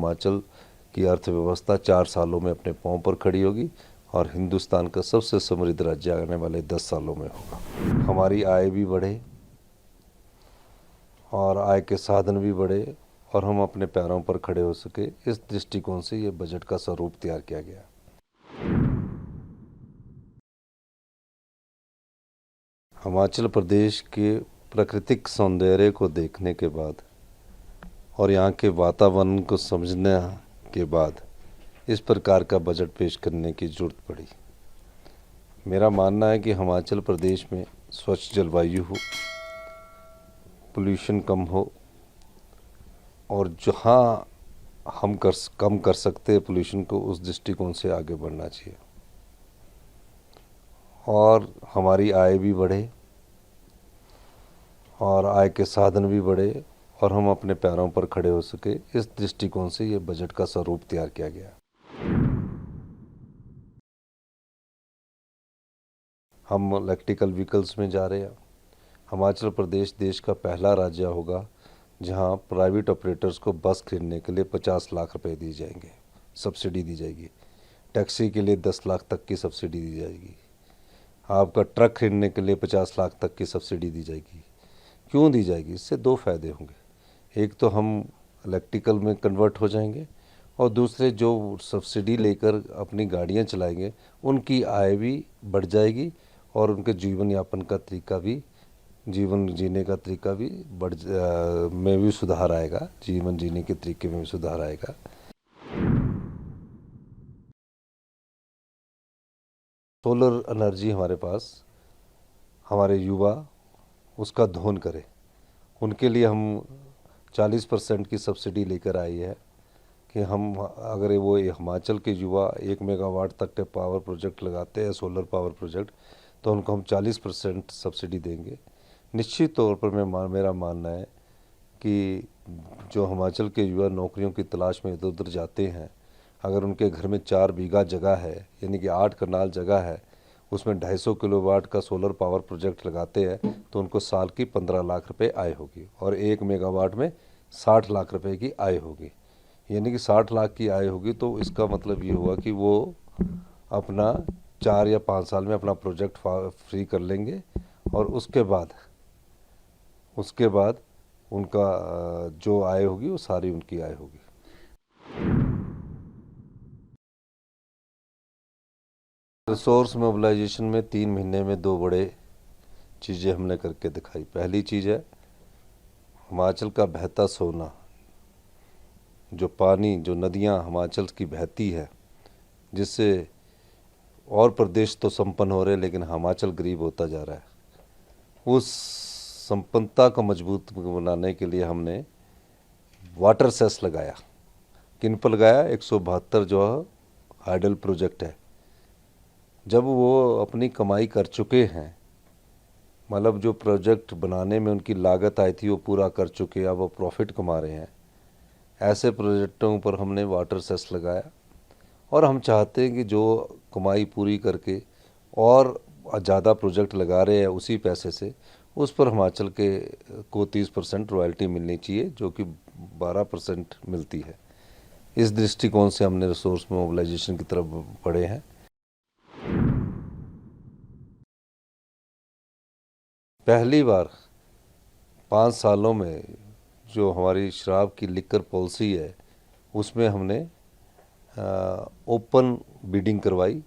हिमाचल की अर्थव्यवस्था 4 सालों में अपने पांव पर खड़ी होगी और हिंदुस्तान का सबसे समृद्ध राज्य आने वाले 10 सालों में होगा। हमारी आय भी बढ़े और आय के साधन भी बढ़े और हम अपने पैरों पर खड़े हो सके, इस दृष्टिकोण से ये बजट का स्वरूप तैयार किया गया। हिमाचल प्रदेश के प्राकृतिक सौंदर्य को देखने के बाद और यहाँ के वातावरण को समझने के बाद इस प्रकार का बजट पेश करने की जरूरत पड़ी। मेरा मानना है कि हिमाचल प्रदेश में स्वच्छ जलवायु हो, पोल्यूशन कम हो और जहाँ हम कम कर सकते हैं पोल्यूशन को, उस दृष्टिकोण से आगे बढ़ना चाहिए और हमारी आय भी बढ़े और आय के साधन भी बढ़े और हम अपने पैरों पर खड़े हो सके, इस दृष्टिकोण से ये बजट का स्वरूप तैयार किया गया। हम इलेक्ट्रिकल व्हीकल्स में जा रहे हैं। हिमाचल प्रदेश देश का पहला राज्य होगा जहां प्राइवेट ऑपरेटर्स को बस खरीदने के लिए 50 लाख रुपए दिए जाएंगे, सब्सिडी दी जाएगी। टैक्सी के लिए 10 लाख तक की सब्सिडी दी जाएगी। आपका ट्रक खरीदने के लिए 50 लाख तक की सब्सिडी दी जाएगी। क्यों दी जाएगी? इससे 2 फायदे होंगे। एक तो हम इलेक्ट्रिकल में कन्वर्ट हो जाएंगे और दूसरे जो सब्सिडी लेकर अपनी गाड़ियां चलाएंगे उनकी आय भी बढ़ जाएगी और उनके जीवन यापन का तरीका भी, जीवन जीने का तरीका भी में भी सुधार आएगा, जीवन जीने के तरीके में भी सुधार आएगा। सोलर एनर्जी हमारे पास हमारे युवा उसका दोहन करें, उनके लिए हम 40% की सब्सिडी लेकर आई है कि हम अगर वो हिमाचल के युवा 1 मेगावाट तक के पावर प्रोजेक्ट लगाते हैं, सोलर पावर प्रोजेक्ट, तो उनको हम 40% सब्सिडी देंगे। निश्चित तौर पर मेरा मानना है कि जो हिमाचल के युवा नौकरियों की तलाश में इधर उधर जाते हैं, अगर उनके घर में 4 बीघा जगह है, यानी कि 8 कनाल जगह है, उसमें 250 किलोवाट का सोलर पावर प्रोजेक्ट लगाते हैं तो उनको साल की 15 लाख रुपए आय होगी और 1 मेगावाट में 60 लाख रुपए की आय होगी। यानी कि 60 लाख की आय होगी तो इसका मतलब ये हुआ कि वो अपना 4 या 5 साल में अपना प्रोजेक्ट फ्री कर लेंगे और उसके बाद उनका जो आय होगी वो सारी उनकी आय होगी। रिसोर्स मोबिलाइजेशन में 3 महीने में 2 बड़े चीज़ें हमने करके दिखाई। पहली चीज़ है हिमाचल का बहता सोना, जो पानी, जो नदियां हिमाचल की बहती है, जिससे और प्रदेश तो संपन्न हो रहे लेकिन हिमाचल गरीब होता जा रहा है, उस संपन्नता को मजबूत बनाने के लिए हमने वाटर सेस लगाया। किन पर लगाया? 172 जो हाइडल प्रोजेक्ट है। जब वो अपनी कमाई कर चुके हैं, मतलब जो प्रोजेक्ट बनाने में उनकी लागत आई थी वो पूरा कर चुके, अब वो प्रॉफिट कमा रहे हैं, ऐसे प्रोजेक्टों पर हमने वाटर सेस लगाया और हम चाहते हैं कि जो कमाई पूरी करके और ज़्यादा प्रोजेक्ट लगा रहे हैं उसी पैसे से, उस पर हिमाचल के को 30% रॉयल्टी मिलनी चाहिए, जो कि 12% मिलती है। इस दृष्टिकोण से हमने रिसोर्स मोबिलाइजेशन की तरफ बढ़े हैं। पहली बार 5 सालों में जो हमारी शराब की लिकर पॉलिसी है उसमें हमने ओपन बिडिंग करवाई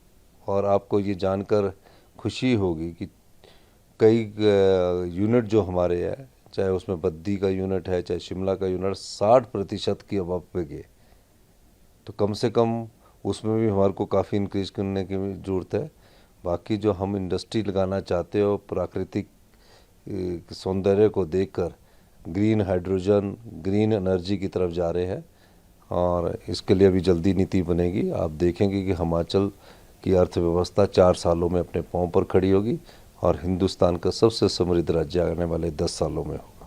और आपको ये जानकर खुशी होगी कि कई यूनिट जो हमारे हैं, चाहे उसमें बद्दी का यूनिट है, चाहे शिमला का यूनिट, 60% की अबव पे गए। तो कम से कम उसमें भी हमारे को काफ़ी इंक्रीज करने की ज़रूरत है। बाकी जो हम इंडस्ट्री लगाना चाहते हो, प्राकृतिक सौंदर्य को देखकर ग्रीन हाइड्रोजन, ग्रीन एनर्जी की तरफ जा रहे हैं और इसके लिए अभी जल्दी नीति बनेगी। आप देखेंगे कि हिमाचल की अर्थव्यवस्था 4 सालों में अपने पांव पर खड़ी होगी और हिंदुस्तान का सबसे समृद्ध राज्य आने वाले 10 सालों में होगा।